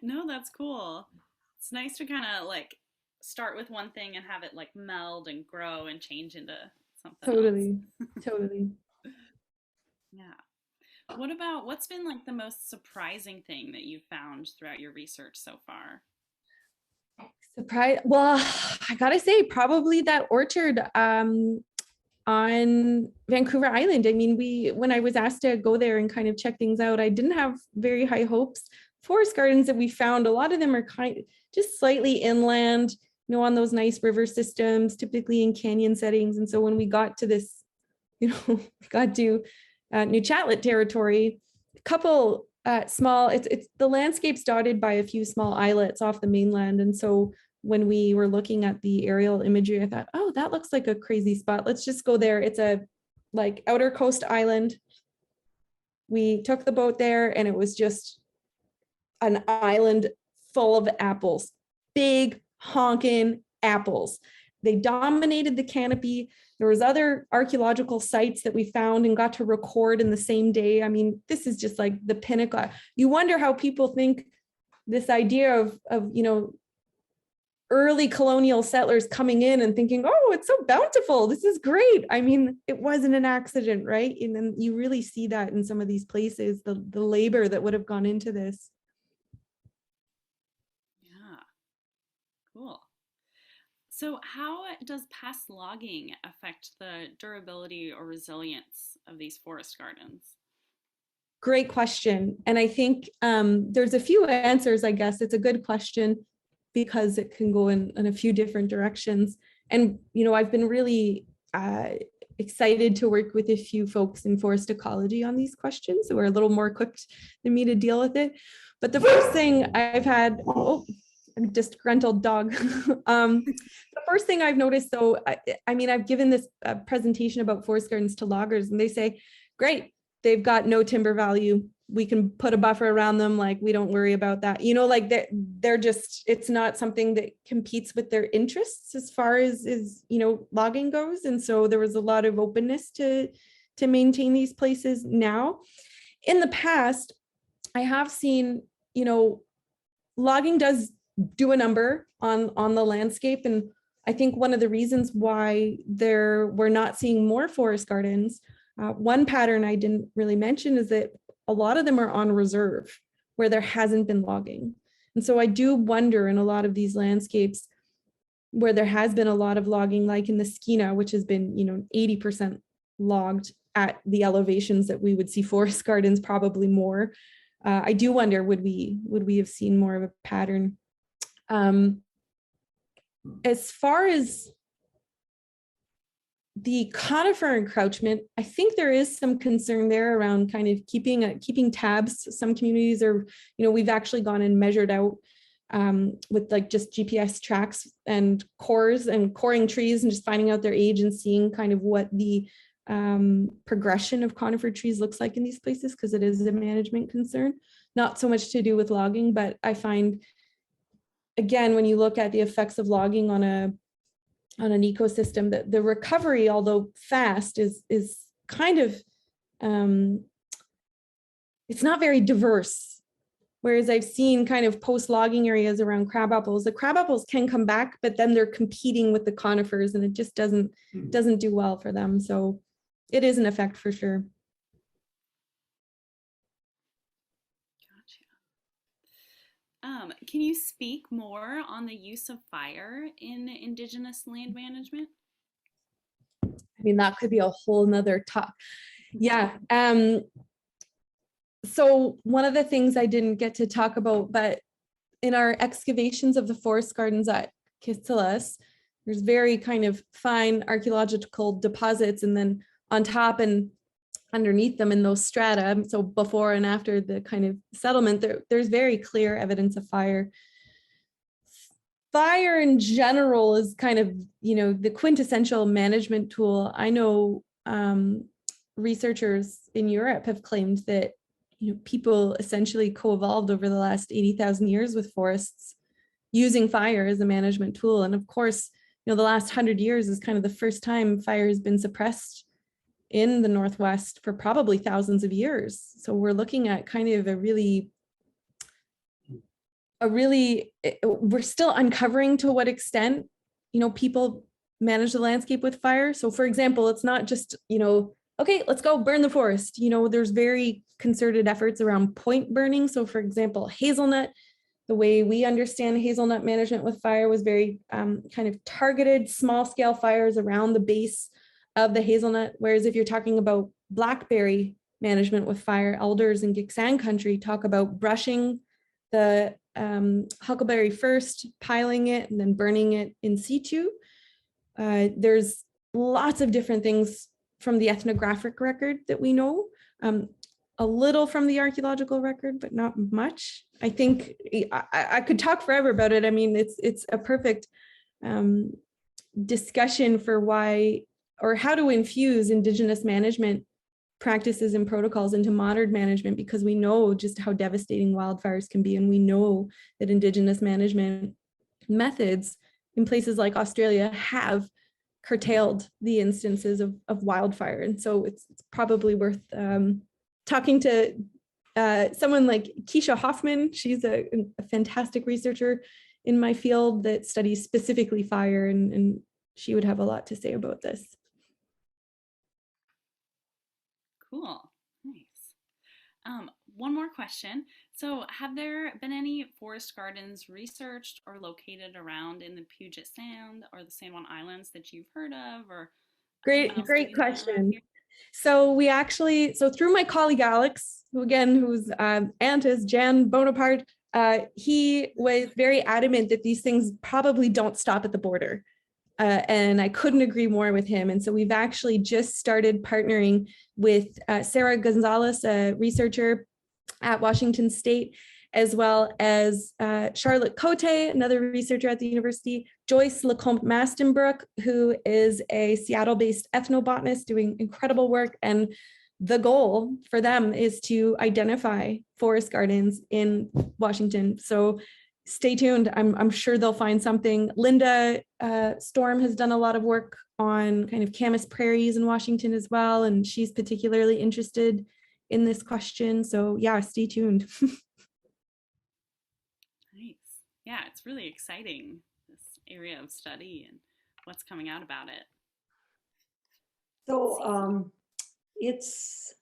No, that's cool. It's nice to kind of like start with one thing and have it like meld and grow and change into something Totally, else. totally. Yeah. What's been like the most surprising thing that you've found throughout your research so far? Surprise. Well, I gotta say, probably that orchard on Vancouver Island. I mean, when I was asked to go there and kind of check things out, I didn't have very high hopes. Forest gardens that we found, a lot of them are just slightly inland, on those nice river systems, typically in canyon settings. And so when we got to this, got to New Chatlet territory, a couple small, it's the landscape's dotted by a few small islets off the mainland. And so when we were looking at the aerial imagery, I thought, oh, that looks like a crazy spot. Let's just go there. It's a like outer coast island. We took the boat there and it was just an island full of apples, big honking apples. They dominated the canopy. There was other archaeological sites that we found and got to record in the same day. I mean, this is just like the pinnacle. You wonder how people think this idea of early colonial settlers coming in and thinking, oh, it's so bountiful. This is great. I mean, it wasn't an accident, right? And then you really see that in some of these places, the labor that would have gone into this. Yeah, cool. So how does past logging affect the durability or resilience of these forest gardens? Great question. And I think there's a few answers, I guess. It's a good question because it can go in a few different directions. And, I've been really excited to work with a few folks in forest ecology on these questions who are a little more equipped than me to deal with it. But the first thing I've had, a disgruntled dog. The first thing I've noticed though, I've given this presentation about forest gardens to loggers and they say, great, they've got no timber value. We can put a buffer around them. Like we don't worry about that. They're just, it's not something that competes with their interests as far as logging goes. And so there was a lot of openness to maintain these places now. In the past, I have seen, logging does do a number on the landscape. And I think one of the reasons why we're not seeing more forest gardens, one pattern I didn't really mention is that a lot of them are on reserve where there hasn't been logging. And so I do wonder in a lot of these landscapes where there has been a lot of logging, like in the Skeena, which has been, 80% logged at the elevations that we would see forest gardens, probably more. I do wonder, would we have seen more of a pattern? As far as the conifer encroachment, I think there is some concern there around kind of keeping tabs. Some communities are, we've actually gone and measured out with like just GPS tracks and coring trees and just finding out their age and seeing kind of what the progression of conifer trees looks like in these places, because it is a management concern, not so much to do with logging. But I find, again, when you look at the effects of logging on an ecosystem, that the recovery, although fast, is kind of it's not very diverse. Whereas I've seen kind of post-logging areas around crabapples, the crabapples can come back, but then they're competing with the conifers and it just doesn't do well for them. So it is an effect for sure. Gotcha. Can you speak more on the use of fire in Indigenous land management? I mean, that could be a whole nother talk. Yeah. So one of the things I didn't get to talk about, but in our excavations of the forest gardens at Kittilas, there's very kind of fine archaeological deposits, and then on top and underneath them in those strata, so before and after the kind of settlement, there's very clear evidence of fire. Fire in general is kind of, the quintessential management tool. I know researchers in Europe have claimed that people essentially co-evolved over the last 80,000 years with forests using fire as a management tool. And of course, the last 100 years is kind of the first time fire has been suppressed in the Northwest for probably thousands of years. So we're looking at kind of we're still uncovering to what extent, people manage the landscape with fire. So for example, it's not just, okay, let's go burn the forest. There's very concerted efforts around point burning. So for example, hazelnut, the way we understand hazelnut management with fire was very kind of targeted small scale fires around the base of the hazelnut. Whereas if you're talking about blackberry management with fire, elders in Gitxsan country talk about brushing the huckleberry first, piling it, and then burning it in situ. There's lots of different things from the ethnographic record that we know. a little from the archaeological record, but not much. I think I could talk forever about it. I mean, it's a perfect discussion for why or how to infuse Indigenous management practices and protocols into modern management, because we know just how devastating wildfires can be. And we know that Indigenous management methods in places like Australia have curtailed the instances of wildfire. And so it's probably worth talking to someone like Keisha Hoffman. She's a fantastic researcher in my field that studies specifically fire, and she would have a lot to say about this. Cool. Nice. One more question. So have there been any forest gardens researched or located around in the Puget Sound or the San Juan Islands that you've heard of? Or great question. So we actually, through my colleague Alex, who again, whose aunt is Jan Bonaparte, he was very adamant that these things probably don't stop at the border. And I couldn't agree more with him. And so we've actually just started partnering with Sarah Gonzalez, a researcher at Washington State, as well as Charlotte Cote, another researcher at the university, Joyce Lecomte-Mastenbrook, who is a Seattle-based ethnobotanist doing incredible work. And the goal for them is to identify forest gardens in Washington. So stay tuned. I'm sure they'll find something. Linda Storm has done a lot of work on kind of Camas prairies in Washington as well, and she's particularly interested in this question. So yeah, stay tuned. Nice. Yeah, it's really exciting, this area of study and what's coming out about it. So it's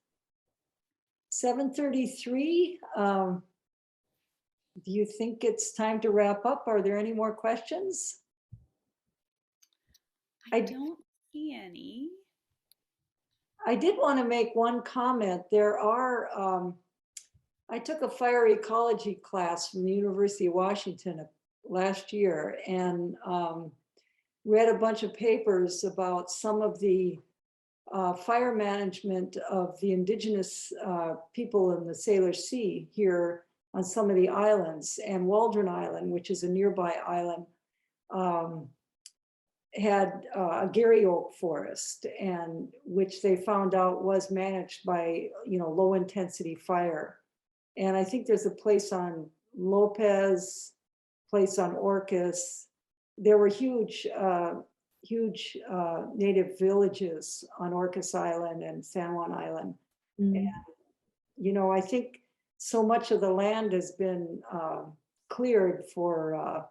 7:33. Do you think it's time to wrap up? Are there any more questions? I don't see any. I did want to make one comment. There are, I took a fire ecology class from the University of Washington last year and read a bunch of papers about some of the fire management of the indigenous people in the Salish Sea here on some of the islands. And Waldron Island, which is a nearby island, had a Gary oak forest, and which they found out was managed by, low intensity fire. And I think there's a place on Lopez, place on Orcas. There were huge native villages on Orcas Island and San Juan Island. And, I think so much of the land has been cleared for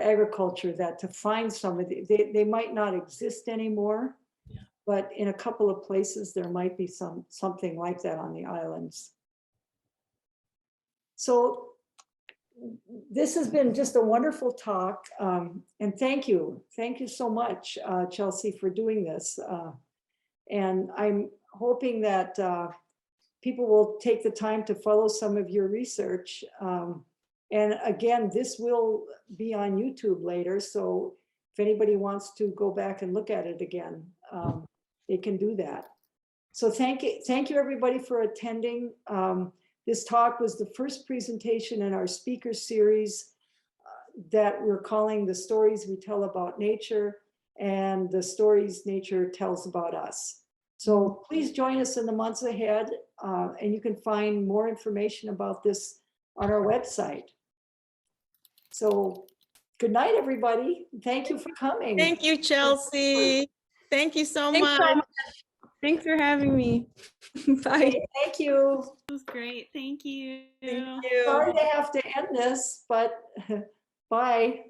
agriculture, that to find some of they might not exist anymore, but in a couple of places there might be something like that on the islands. So this has been just a wonderful talk, and thank you so much, Chelsey, for doing this. And I'm hoping that people will take the time to follow some of your research. And again, this will be on YouTube later, so if anybody wants to go back and look at it again, they can do that. So thank you everybody for attending. This talk was the first presentation in our speaker series that we're calling The Stories We Tell About Nature and The Stories Nature Tells About Us. So please join us in the months ahead, and you can find more information about this on our website. So good night, everybody. Thank you for coming. Thank you, Chelsey. Thank you so much. Thanks for having me. Bye. Thank you. It was great. Thank you. Sorry to have to end this, but bye.